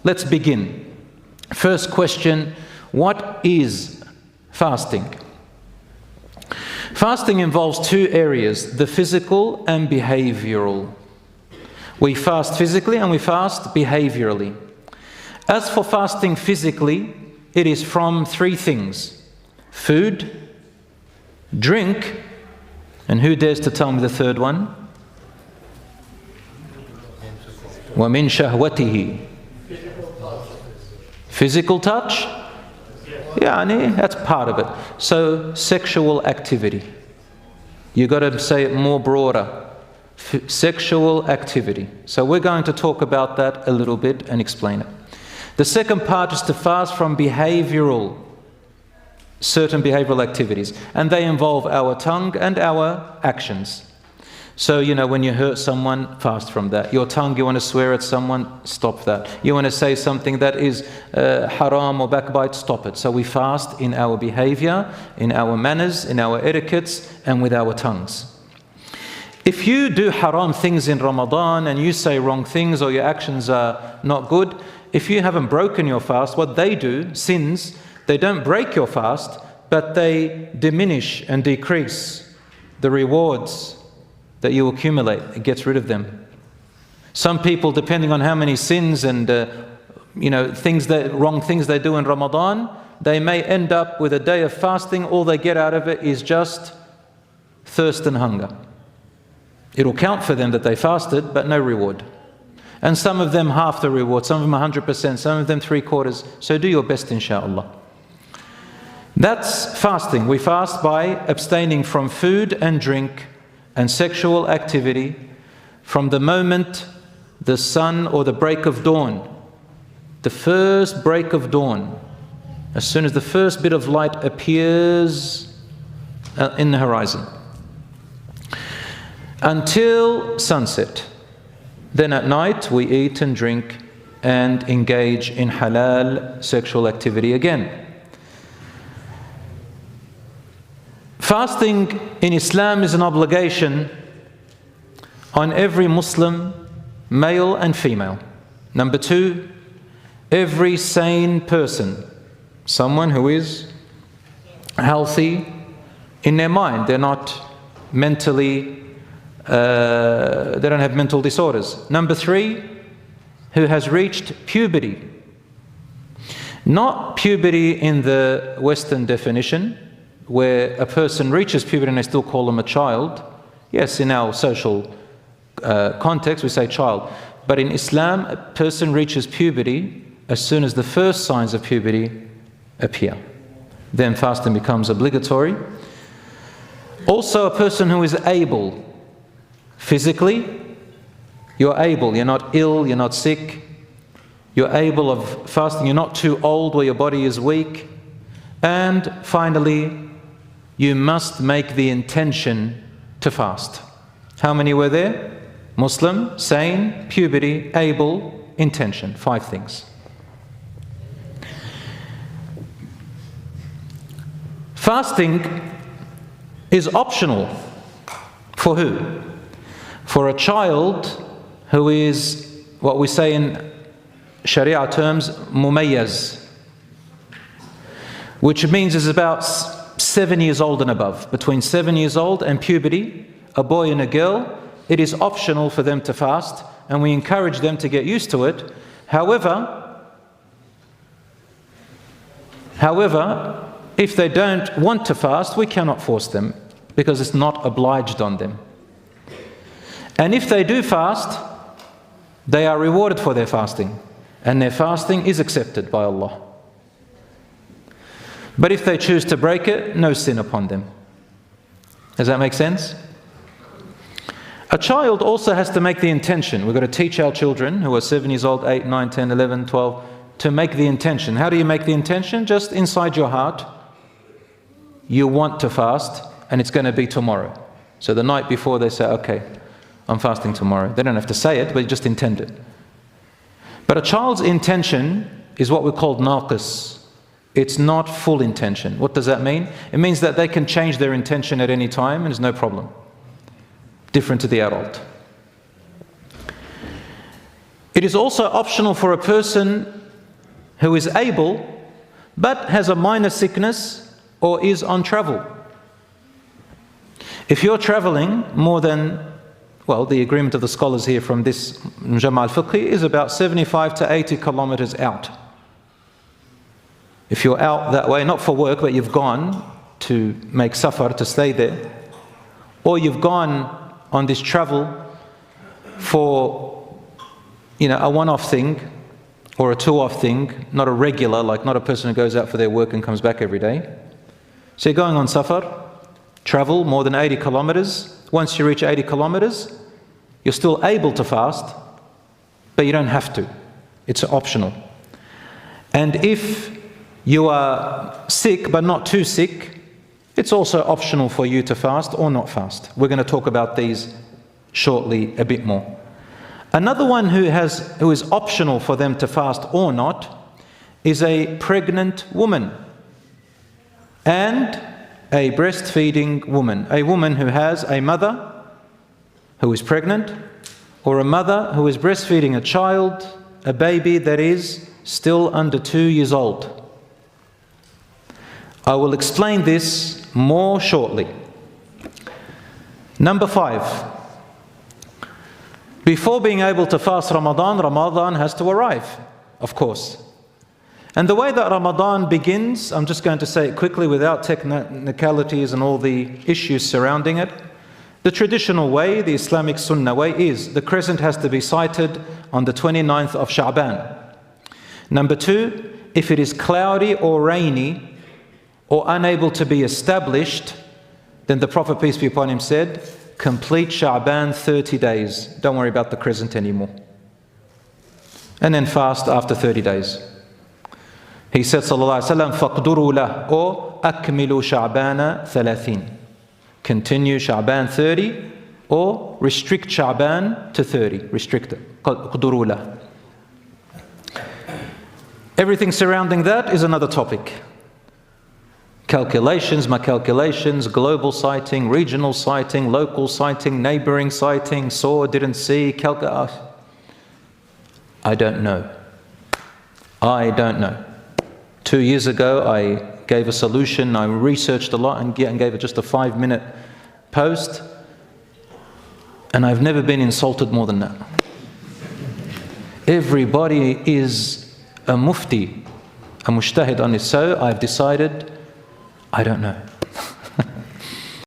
let's begin. First question, what is fasting? Fasting involves two areas, the physical and behavioral. We fast physically and we fast behaviorally. As for fasting physically, it is from three things: food, drink, and who dares to tell me the third one? وَمِن شَهْوَتِهِ. Physical touch? Yani, that's part of it. So, sexual activity. You got to say it more broader. Sexual activity. So we're going to talk about that a little bit and explain it. The second part is to fast from certain behavioral activities, and they involve our tongue and our actions. So, when you hurt someone, fast from that. Your tongue, you want to swear at someone, stop that. You want to say something that is haram or backbite, stop it. So we fast in our behavior, in our manners, in our etiquettes, and with our tongues. If you do haram things in Ramadan and you say wrong things or your actions are not good, if you haven't broken your fast, what they do, sins, they don't break your fast, but they diminish and decrease the rewards that you accumulate. It gets rid of them. Some people, depending on how many sins and wrong things they do in Ramadan, they may end up with a day of fasting. All they get out of it is just thirst and hunger. It'll count for them that they fasted, but no reward. And some of them half the reward, some of them 100%, some of them 3/4. So do your best, inshallah. That's fasting. We fast by abstaining from food and drink and sexual activity from the moment the sun or the break of dawn, the first break of dawn, as soon as the first bit of light appears in the horizon, until sunset. Then at night we eat and drink and engage in halal sexual activity again. Fasting in Islam is an obligation on every Muslim, male and female. Number two, every sane person, someone who is healthy in their mind. They're not mentally they don't have mental disorders. Number three, who has reached puberty. Not puberty in the Western definition, where a person reaches puberty and they still call them a child. Yes, in our social context we say child. But in Islam, a person reaches puberty as soon as the first signs of puberty appear. Then fasting becomes obligatory. Also, a person who is able, physically, you're able, you're not ill, you're not sick, you're able of fasting, you're not too old where your body is weak. And finally, you must make the intention to fast. How many were there? Muslim, sane, puberty, able, intention. 5 things. Fasting is optional. For who? For a child who is, what we say in Sharia terms, mumayyaz, which means is about 7 years old and above. Between 7 years old and puberty, a boy and a girl, it is optional for them to fast, and we encourage them to get used to it. However, if they don't want to fast, we cannot force them, because it's not obliged on them. And if they do fast, they are rewarded for their fasting, and their fasting is accepted by Allah. But if they choose to break it, no sin upon them. Does that make sense? A child also has to make the intention. We've got to teach our children who are 7 years old, 8, 9, 10, 11, 12, to make the intention. How do you make the intention? Just inside your heart, you want to fast, and it's going to be tomorrow. So the night before they say, okay, I'm fasting tomorrow. They don't have to say it, but just intend it. But a child's intention is what we call naqis. It's not full intention. What does that mean? It means that they can change their intention at any time and there's no problem. Different to the adult. It is also optional for a person who is able but has a minor sickness or is on travel. If you're traveling more than, well, the agreement of the scholars here from this Mujamma al-Fiqhi is about 75 to 80 kilometers out. If you're out that way, not for work, but you've gone to make safar, to stay there, or you've gone on this travel for, a one-off thing or a two-off thing, not a regular, like not a person who goes out for their work and comes back every day. So you're going on safar, travel more than 80 kilometers. Once you reach 80 kilometers, you're still able to fast, but you don't have to. It's optional. And if you are sick but not too sick, it's also optional for you to fast or not fast. We're going to talk about these shortly a bit more. Another one who is optional for them to fast or not is a pregnant woman and a breastfeeding woman. A woman who has a mother who is pregnant, or a mother who is breastfeeding a child, a baby that is still under 2 years old. I will explain this more shortly. Number 5. Before being able to fast Ramadan has to arrive, of course. And the way that Ramadan begins, I'm just going to say it quickly without technicalities and all the issues surrounding it. The traditional way, the Islamic Sunnah way, is the crescent has to be sighted on the 29th of Sha'ban. Number 2, if it is cloudy or rainy or unable to be established, then the Prophet, peace be upon him, said, complete Sha'ban 30 days. Don't worry about the crescent anymore. And then fast after 30 days. He said, sallallahu alaihi wasallam, فَقْدُرُوا لَهُ, or أَكْمِلُوا شَعْبَانَ 30. Continue Sha'ban 30, or restrict Sha'ban to 30. Restrict it. قَدْرُوا لَهُ. Everything surrounding that is another topic. Calculations, my calculations, global sighting, regional sighting, local sighting, neighboring sighting, saw, didn't see, I don't know. I don't know. 2 years ago, I gave a solution. I researched a lot and gave it just a 5-minute post. And I've never been insulted more than that. Everybody is a mufti, a mujtahid on this. So I've decided, I don't know.